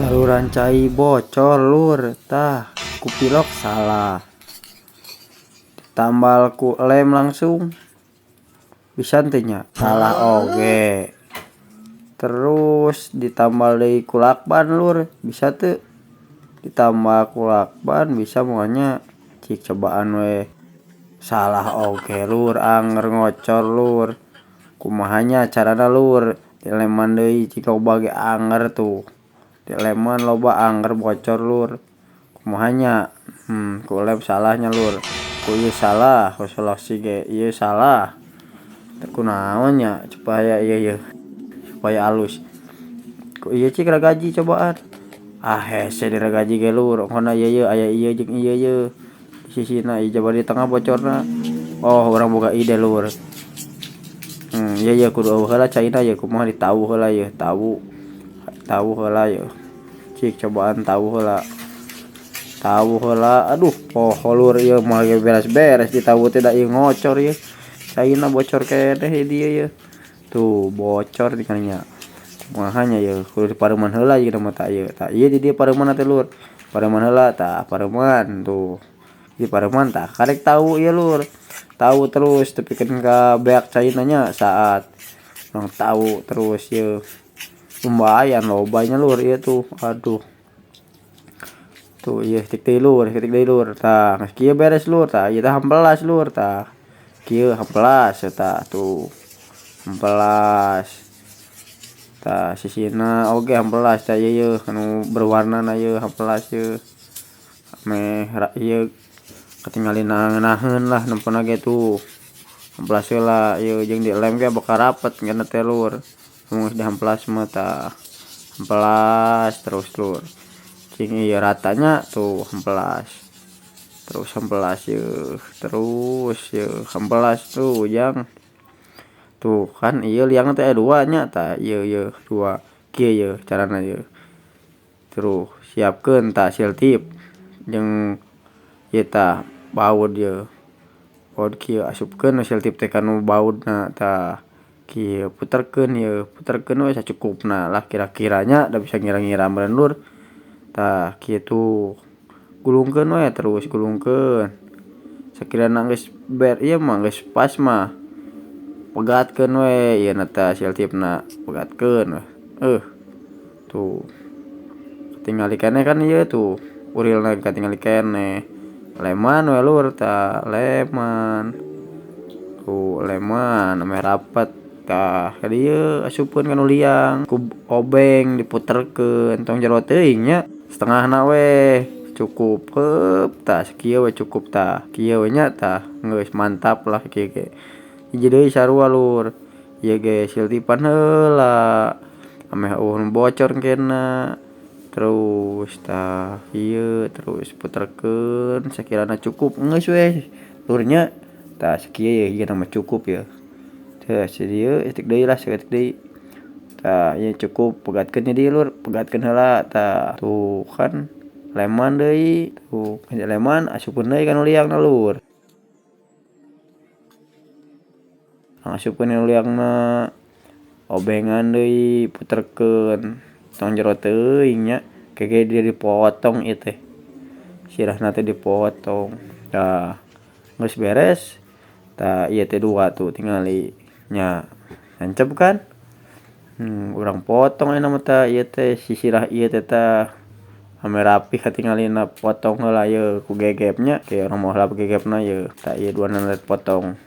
Saluran cai bocor lur, tah kupilok salah, tambal ku lem langsung bisa tanya salah oge. Terus ditambal deui ku lakban lur, bisa tuh ditambah ku lakban bisa moalnya cik cobaan we salah oge lur, anger ngocor lur. Kumahanya carana lur, dileman deui cik loba ge anger tuh. Dileman loba anger bocor lur. Kumahanya ku lem salahnya lur. Ku ieu salah, ku solusi ge ieu salah. Kunaon nya supaya ieu supaya alus. Ku ieu cik ragaji cobaan. Hese diragaji ge lur, pokona ieu aya ieu jeung ieu sisina ieu coba di tengah bocorna. Oh urang boga ide lur. Ieu kudu eueuh heula caina ieu kumaha ditawu heula ieu, tawu heula ieu. Cik cobaan tawu heula. Aduh poho lur ieu mah ge beres-beres ditawu teh da ieu ngocor ieu. Caina bocor keneh dieu ieu. Tuh bocor tinggalnya. Kumahanya ieu kudu dipareuman heula ieu mah tah ieu. Tah ieu di dieu pareuman teh lur. Pareuman heula tah pareuman tuh. Di pareuman tah karek tawu ieu lur. Tahu terus tepikeun ka beak caina nya saat urang tahu terus ieu. Lumayan lobanya lur ieu tuh. Aduh. Tuh ieu tik deui lur, tah geus kieu beres lur, tah ieu teh hampelas lur, tah kieu hampelas eta tuh. Hampelas. Tah sisina oge hampelas tah ieu anu berwarnana ieu hampelas ieu. Ieu katingali naheun lah nempona ge tuh. Hampelas heula ieu jeung dilem ge bakal rapet ngana teh lur. Mun geus dihamplas mah tah hampelas terus lur. Cing ieu ratanya tuh hampelas. Terus hampelas ieu, terus ieu hampelas tuh yang tuh kan ieu liang teh aya 2 nya tah ieu 2. Kieu ieu carana ieu. Terus siapkeun tah siltip jeung ieu tah baud ieu. Baud kieu asupkeun siltip teh kanu baudna tah kieu puterkeun we sacukupna lah kira-kiranya da bisa ngira-ngira meureun lur. Tah kitu gulungkeun we terus gulungkeun. Sakirana geus ieu mah geus pas mah pegatkeun we ieuna teh siltipna pegatkeun we. Tuh. Katingali keneh kan ieu tuh urilna katingali keneh. Leman we lur tah leman. Tuh leman ame rapet tah ka dieu asupkeun kanu liang ku obeng diputerkeun tong jero teuing nya. Setengahna we cukup tah sakieu we cukup tah kieu we nya tah geus mantap lah kieu ge. Hiji deui sarua lur. Ieu ge siltipan heula ame eueuh bocor kena. Terus tah ieu terus puterkeun sakirana cukup geus we lur nya. Tah sakieu ieu mah cukup ieu. Teh dieu etik deui lah saeutik deui. Tah ieu cukup pegatkeun di dieu lur, pegatkeun heula tah tuh kan leman deui tuh leman asupkeun deui kanu liangna lur. Asupkeun kanu liangna obengan deui puterkeun tong jero teuing nya kege dia dipotong ieu teh. Sirahna teh dipotong. Tah geus beres tah ieu teh 2 tuh tingali nya hancep kan. Urang potong ayeuna mah tah ieu teh sisirah ieu teh tah ame rapih katingalina potong heula ieu ku gegepnya ke urang mah heula gegepna ieu. Tah ieu duana dipotong.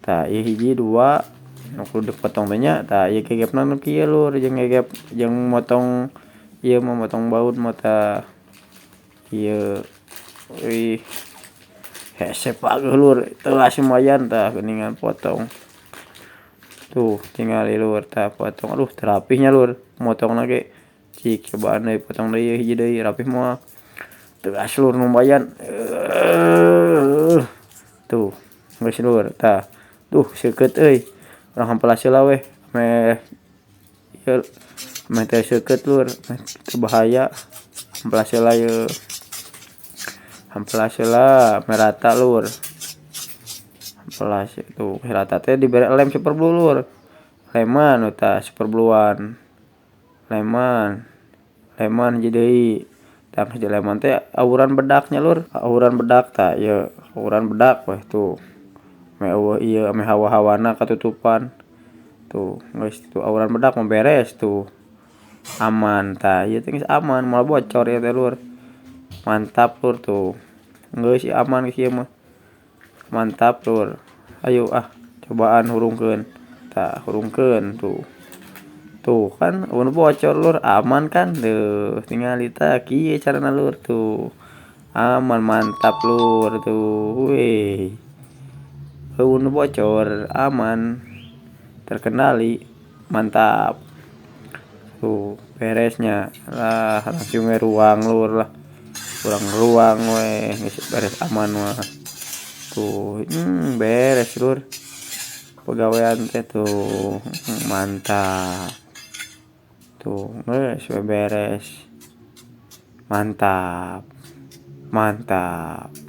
Tah ieu hiji 2 nu kudu dipotong teh nya tah ieu gegepna nu kieu lur jeung gegep jeung motong ieu mah motong baud mah tah ieu euy hese pageuh lur teuas lumayan tah geuningan potong. Tuh tingali lur tah potong aduh teu rapih nya lur motongna ge. Cik cobaan deui potong deui hiji deui rapih moal. Teuas lur lumayan. Tuh geus lur tah. Duh seukeut euy. Urang hampelas heula we ame ieu ame teu seukeut lur teu bahaya. Hampelas heula ieu. Hampelas heula ame rata lur. Hampelas tuh rata teh dibere lem super blue lur. Leman tah super bluean. Leman leman jadi tang hiji leman teh awuran bedaknya lur, awuran bedak tah ieu awuran bedak weh tuh me eueuh ieu ame hawa-hawana katutupan tuh geus tuh awuran bedak mah beres tuh aman tah ieu teh geus aman moal bocor ieu teh lur, mantap lur tuh geus aman geus ieu mah mantap lur. Ayo cobaan hurungkeun tah hurungkeun tuh kan mun bocor lur aman kan deuh tingali tah kieu carana lur tuh aman mantap lur tuh weh mun bocor aman terkendali mantap tuh beresnya lah langsung we ruang lur lah ruang weh geus beres aman mah tuh beres lur pegawean teh tuh mantap tuh geus we beres mantap mantap.